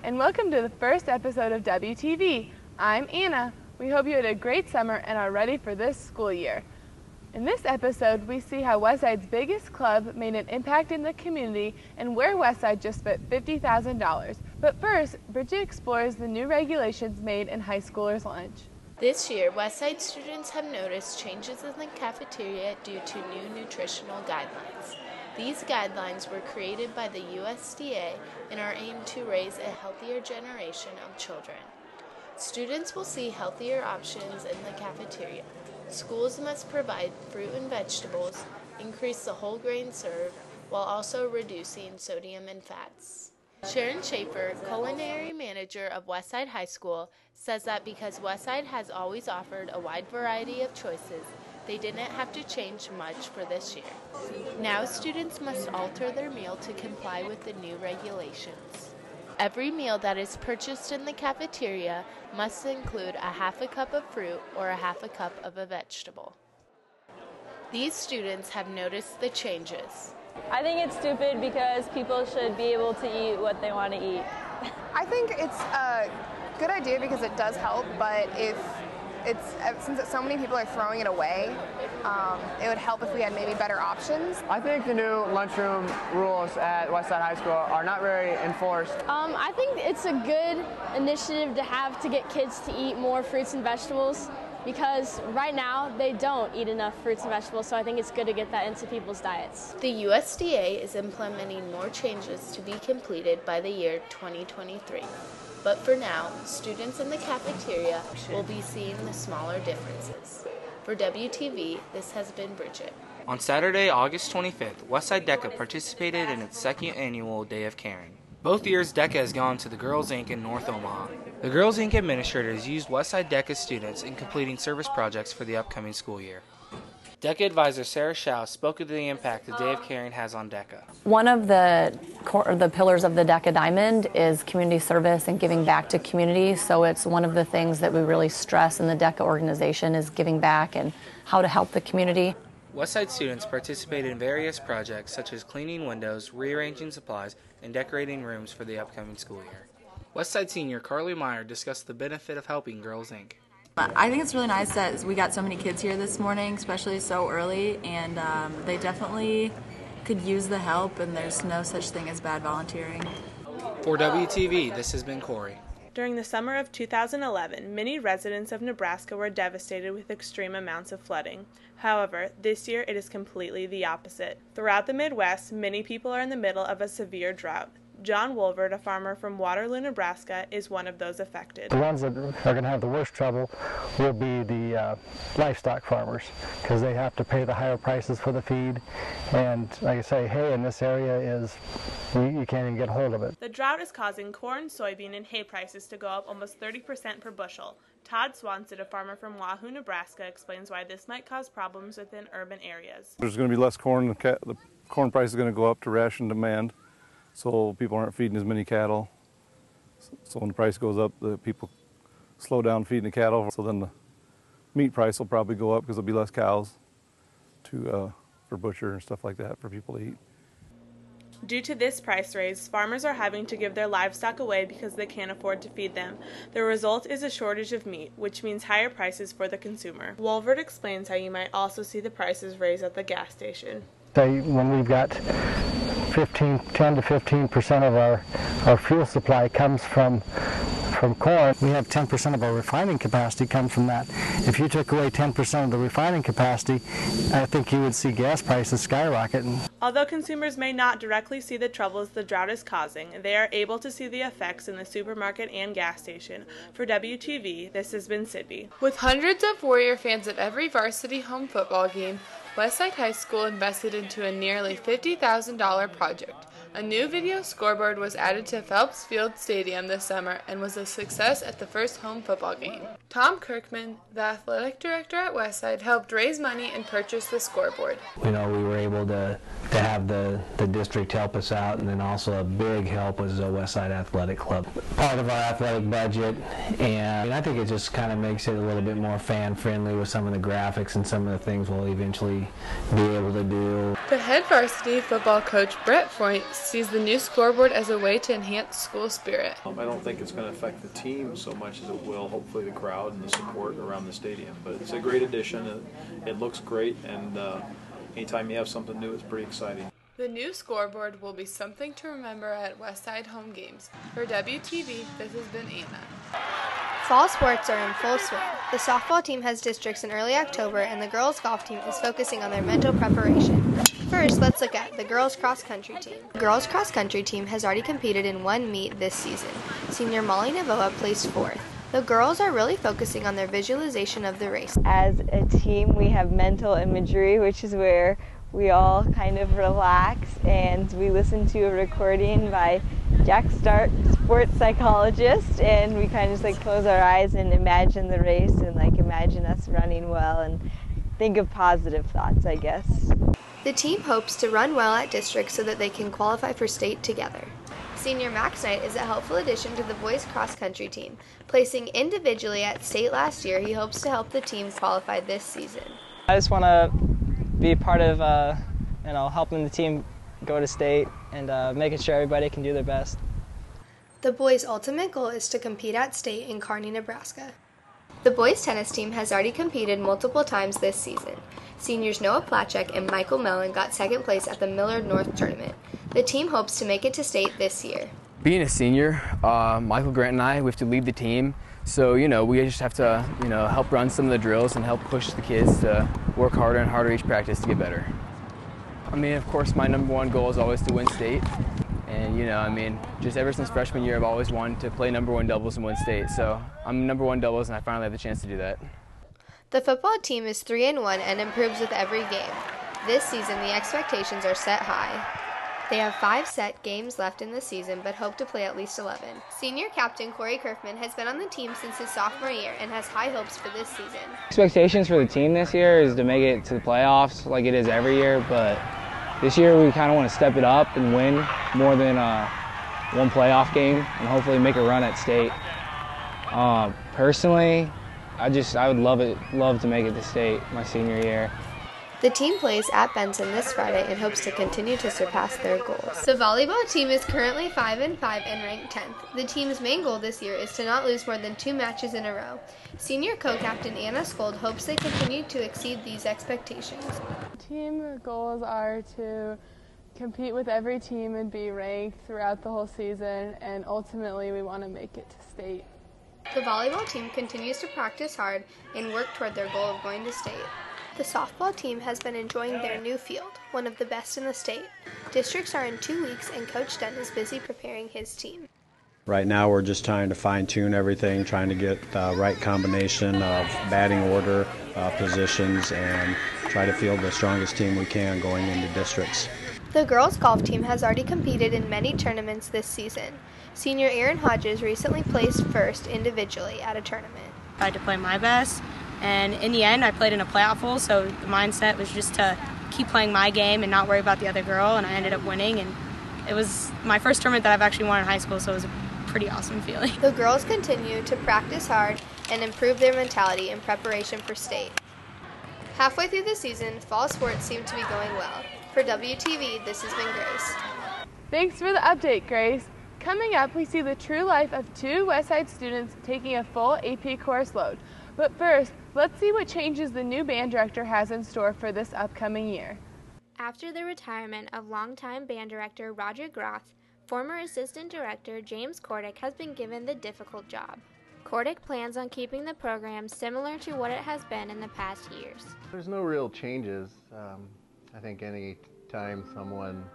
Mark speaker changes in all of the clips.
Speaker 1: Hi, and welcome to the first episode of WTV. I'm Anna. We hope you had a great summer and are ready for this school year. In this episode, we see how Westside's biggest club made an impact in the community and where Westside just spent $50,000. But first, Bridget explores the new regulations made in high schoolers' lunch.
Speaker 2: This year, Westside students have noticed changes in the cafeteria due to new nutritional guidelines. These guidelines were created by the USDA and are aimed to raise a healthier generation of children. Students will see healthier options in the cafeteria. Schools must provide fruit and vegetables, increase the whole grain served, while also reducing sodium and fats. Sharon Schaefer, culinary manager of Westside High School, says that because Westside has always offered a wide variety of choices, they didn't have to change much for this year. Now students must alter their meal to comply with the new regulations. Every meal that is purchased in the cafeteria must include a half a cup of fruit or a half a cup of a vegetable. These students have noticed the changes.
Speaker 3: I think it's stupid because people should be able to eat what they want to eat.
Speaker 4: I think it's a good idea because it does help, but since so many people are throwing it away, it would help if we had maybe better options.
Speaker 5: I think the new lunchroom rules at Westside High School are not very enforced.
Speaker 6: I think it's a good initiative to have to get kids to eat more fruits and vegetables because right now they don't eat enough fruits and vegetables, so I think it's good to get that into people's diets.
Speaker 2: The USDA is implementing more changes to be completed by the year 2023. But for now, students in the cafeteria will be seeing the smaller differences. For WTV, this has been Bridget.
Speaker 7: On Saturday, August 25th, Westside DECA participated in its second annual Day of Caring. Both years, DECA has gone to the Girls Inc. in North Omaha. The Girls Inc. administrators used Westside DECA students in completing service projects for the upcoming school year. DECA advisor Sarah Shao spoke of the impact the Day of Caring has on DECA.
Speaker 8: One of the pillars of the DECA Diamond is community service and giving back to community. So it's one of the things that we really stress in the DECA organization is giving back and how to help the community.
Speaker 7: Westside students participated in various projects such as cleaning windows, rearranging supplies, and decorating rooms for the upcoming school year. Westside senior Carly Meyer discussed the benefit of helping Girls Inc.
Speaker 9: I think it's really nice that we got so many kids here this morning, especially so early, and they definitely could use the help, and there's no such thing as bad volunteering.
Speaker 7: For WTV, this has been Corey.
Speaker 1: During the summer of 2011, many residents of Nebraska were devastated with extreme amounts of flooding. However, this year it is completely the opposite. Throughout the Midwest, many people are in the middle of a severe drought. John Wolvert, a farmer from Waterloo, Nebraska, is one of those affected.
Speaker 10: The ones that are going to have the worst trouble will be the livestock farmers because they have to pay the higher prices for the feed. And like I say, hay in this area is, you can't even get hold of it.
Speaker 1: The drought is causing corn, soybean, and hay prices to go up almost 30% per bushel. Todd Swanson, a farmer from Wahoo, Nebraska, explains why this might cause problems within urban areas.
Speaker 11: There's going to be less corn. The corn price is going to go up to ration demand. So people aren't feeding as many cattle. So when the price goes up, the people slow down feeding the cattle. So then the meat price will probably go up because there'll be less cows for butcher and stuff like that for people to eat.
Speaker 1: Due to this price raise, farmers are having to give their livestock away because they can't afford to feed them. The result is a shortage of meat, which means higher prices for the consumer. Wolvert explains how you might also see the prices raise at the gas station.
Speaker 10: When we've got 10 to 15% of our fuel supply comes from corn. We have 10% of our refining capacity comes from that. If you took away 10% of the refining capacity, I think you would see gas prices skyrocketing.
Speaker 1: Although consumers may not directly see the troubles the drought is causing, they are able to see the effects in the supermarket and gas station. For WTV, this has been Sydney. With hundreds of Warrior fans at every varsity home football game, Westside High School invested into a nearly $50,000 project. A new video scoreboard was added to Phelps Field Stadium this summer and was a success at the first home football game. Tom Kirkman, the athletic director at Westside, helped raise money and purchase the scoreboard.
Speaker 12: We were able to
Speaker 10: to have the district help us out, and then also a big help was the Westside Athletic Club. Part of our athletic budget, and I think it just kind of makes it a little bit more fan-friendly with some of the graphics and some of the things we'll eventually be able to do.
Speaker 1: But head varsity football coach Brett Foyt sees the new scoreboard as a way to enhance school spirit.
Speaker 12: I don't think it's going to affect the team so much as it will hopefully the crowd and the support around the stadium. But it's a great addition. It looks great, and anytime you have something new, it's pretty exciting.
Speaker 1: The new scoreboard will be something to remember at Westside home games. For WTV, this has been Anna.
Speaker 4: Fall sports are in full swing. The softball team has districts in early October, and the girls golf team is focusing on their mental preparation. First, let's look at the girls cross country team. The girls cross country team has already competed in one meet this season. Senior Molly Navoa placed 4th. The girls are really focusing on their visualization of the race.
Speaker 3: As a team, we have mental imagery, which is where we all kind of relax, and we listen to a recording by Jack Stark, sports psychologist, and we kind of just close our eyes and imagine the race and imagine us running well and think of positive thoughts, I guess.
Speaker 4: The team hopes to run well at districts so that they can qualify for state together. Senior Max Knight is a helpful addition to the boys cross-country team. Placing individually at state last year, he hopes to help the team qualify this season.
Speaker 13: I just want to be a part of helping the team go to state and making sure everybody can do their best.
Speaker 4: The boys' ultimate goal is to compete at state in Kearney, Nebraska. The boys' tennis team has already competed multiple times this season. Seniors Noah Platchek and Michael Mellon got second place at the Millard North tournament. The team hopes to make it to state this year.
Speaker 14: Being a senior, Michael Grant and I, we have to lead the team. So, we just have to, help run some of the drills and help push the kids to work harder and harder each practice to get better. Of course, my number one goal is always to win state. And, just ever since freshman year, I've always wanted to play number one doubles and win state. So I'm number one doubles, and I finally have the chance to do that.
Speaker 4: The football team is 3-1 and improves with every game. This season, the expectations are set high. They have 5 set games left in the season, but hope to play at least 11. Senior captain Corey Kerfman has been on the team since his sophomore year and has high hopes for this season.
Speaker 15: Expectations for the team this year is to make it to the playoffs like it is every year, but this year we kind of want to step it up and win more than one playoff game and hopefully make a run at state. Personally, I would love to make it to state my senior year.
Speaker 4: The team plays at Benson this Friday and hopes to continue to surpass their goals. The volleyball team is currently 5-5 and ranked 10th. The team's main goal this year is to not lose more than 2 matches in a row. Senior co-captain Anna Skold hopes they continue to exceed these expectations.
Speaker 1: Team goals are to compete with every team and be ranked throughout the whole season, and ultimately we want to make it to state.
Speaker 4: The volleyball team continues to practice hard and work toward their goal of going to state. The softball team has been enjoying their new field, one of the best in the state. Districts are in 2 weeks, and Coach Dunn is busy preparing his team.
Speaker 16: Right now we're just trying to fine-tune everything, trying to get the right combination of batting order, positions, and try to field the strongest team we can going into districts.
Speaker 4: The girls' golf team has already competed in many tournaments this season. Senior Erin Hodges recently placed first individually at a tournament.
Speaker 17: I tried to play my best, and in the end I played in a playoff hole, so the mindset was just to keep playing my game and not worry about the other girl, and I ended up winning, and it was my first tournament that I've actually won in high school, so it was a pretty awesome feeling.
Speaker 4: The girls continue to practice hard and improve their mentality in preparation for state. Halfway through the season, fall sports seem to be going well. For WTV, this has been Grace.
Speaker 1: Thanks for the update, Grace. Coming up, we see the true life of 2 Westside students taking a full AP course load. But first, let's see what changes the new band director has in store for this upcoming year.
Speaker 18: After the retirement of longtime band director Roger Groth, former assistant director James Kordick has been given the difficult job. Kordick plans on keeping the program similar to what it has been in the past years.
Speaker 19: There's no real changes. I think any time someone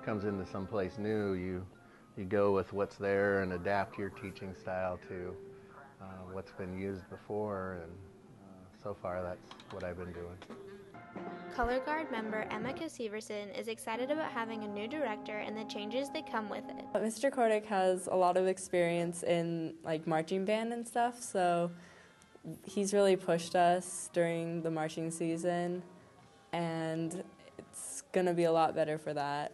Speaker 19: comes into someplace new, you go with what's there and adapt your teaching style to what's been used before, and so far that's what I've been doing.
Speaker 18: Color Guard member Emma Severson is excited about having a new director and the changes that come with it.
Speaker 20: Mr. Kordick has a lot of experience in marching band and stuff, so he's really pushed us during the marching season, and it's going to be a lot better for that.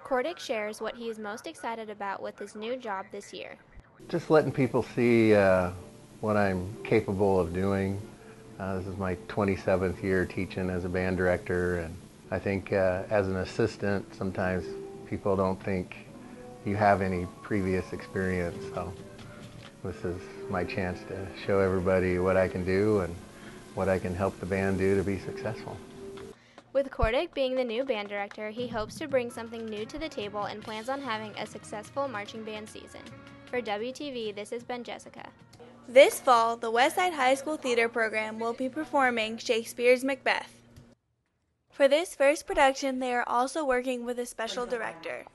Speaker 18: Cordick shares what he is most excited about with his new job this year.
Speaker 19: Just letting people see what I'm capable of doing. This is my 27th year teaching as a band director, and I think as an assistant, sometimes people don't think you have any previous experience, so this is my chance to show everybody what I can do and what I can help the band do to be successful.
Speaker 18: With Cordick being the new band director, he hopes to bring something new to the table and plans on having a successful marching band season. For WTV, this has been Jessica.
Speaker 21: This fall, the Westside High School Theater Program will be performing Shakespeare's Macbeth. For this first production, they are also working with a special director.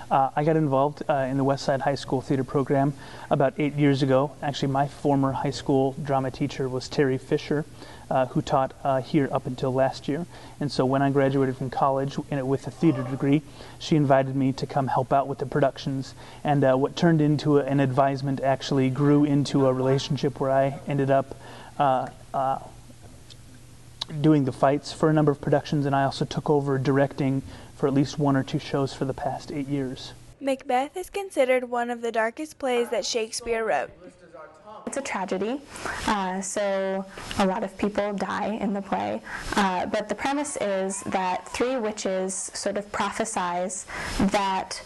Speaker 22: I got involved in the Westside High School Theater Program about 8 years ago. Actually, my former high school drama teacher was Terry Fisher, who taught here up until last year. And so when I graduated from college with a theater degree, she invited me to come help out with the productions. And what turned into an advisement actually grew into a relationship where I ended up doing the fights for a number of productions, and I also took over directing for at least 1 or 2 shows for the past 8 years.
Speaker 21: Macbeth is considered one of the darkest plays that Shakespeare wrote.
Speaker 23: It's a tragedy, so a lot of people die in the play, but the premise is that 3 witches sort of prophesize that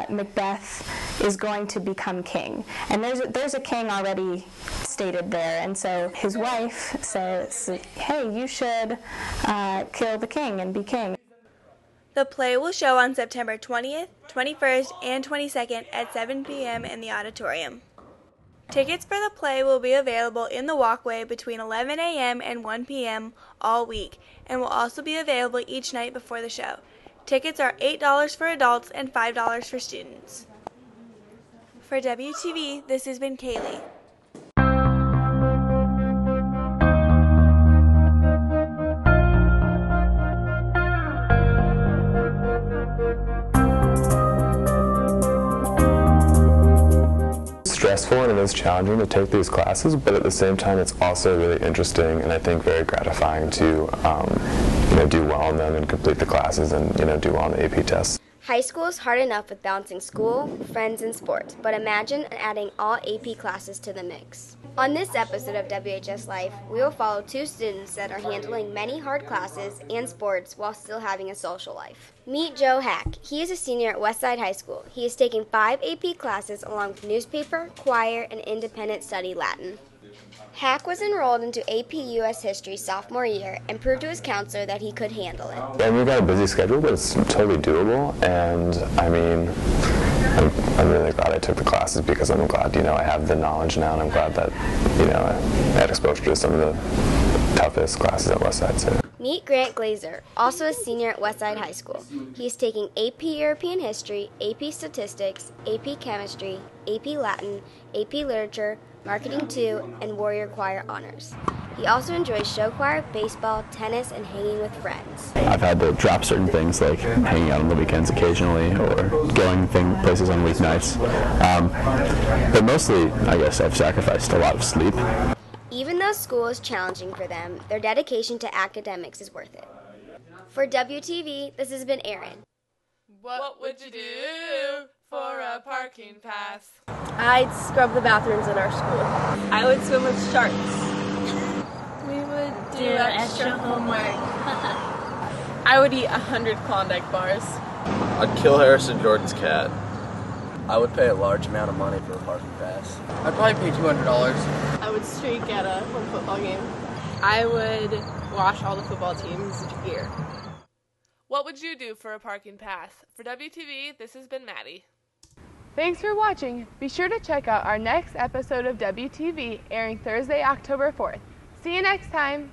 Speaker 23: Macbeth is going to become king, and there's a king already stated there, and so his wife says, hey, you should kill the king and be king.
Speaker 21: The play will show on September 20th, 21st, and 22nd at 7 p.m. in the auditorium. Tickets for the play will be available in the walkway between 11 a.m. and 1 p.m. all week, and will also be available each night before the show. Tickets are $8 for adults and $5 for students. For WTV, this has been Kaylee.
Speaker 24: Stressful and it is challenging to take these classes, but at the same time it's also really interesting and I think very gratifying to do well in them and complete the classes and do well on the AP tests.
Speaker 25: High school is hard enough with balancing school, friends, and sports, but imagine adding all AP classes to the mix. On this episode of WHS Life, we will follow 2 students that are handling many hard classes and sports while still having a social life. Meet Joe Hack. He is a senior at Westside High School. He is taking 5 AP classes along with newspaper, choir, and independent study Latin. Hack was enrolled into AP US History sophomore year and proved to his counselor that he could handle it.
Speaker 24: And we've got a busy schedule, but it's totally doable, and I'm really glad I took the classes because I'm glad, I have the knowledge now, and I'm glad that, I had exposure to some of the toughest classes at Westside. So.
Speaker 25: Meet Grant Glazer, also a senior at Westside High School. He is taking AP European History, AP Statistics, AP Chemistry, AP Latin, AP Literature, Marketing 2, and Warrior Choir honors. He also enjoys show choir, baseball, tennis, and hanging with friends.
Speaker 26: I've had to drop certain things like hanging out on the weekends occasionally or going places on weeknights. But mostly, I guess, I've sacrificed a lot of sleep.
Speaker 25: Even though school is challenging for them, their dedication to academics is worth it. For WTV, this has been Erin.
Speaker 1: What would you do for a parking pass?
Speaker 6: I'd scrub the bathrooms at our school.
Speaker 27: I would swim with sharks.
Speaker 28: We would do extra homework.
Speaker 1: I would eat 100 Klondike bars.
Speaker 29: I'd kill Harrison Jordan's cat. I would pay a large amount of money for a parking pass.
Speaker 30: I'd probably pay $200.
Speaker 6: I would streak at a home football game.
Speaker 1: I would wash all the football teams' gear. What would you do for a parking pass? For WTV, this has been Maddie.
Speaker 31: Thanks for watching. Be sure to check out our next episode of WTV airing Thursday, October 4th. See you next time.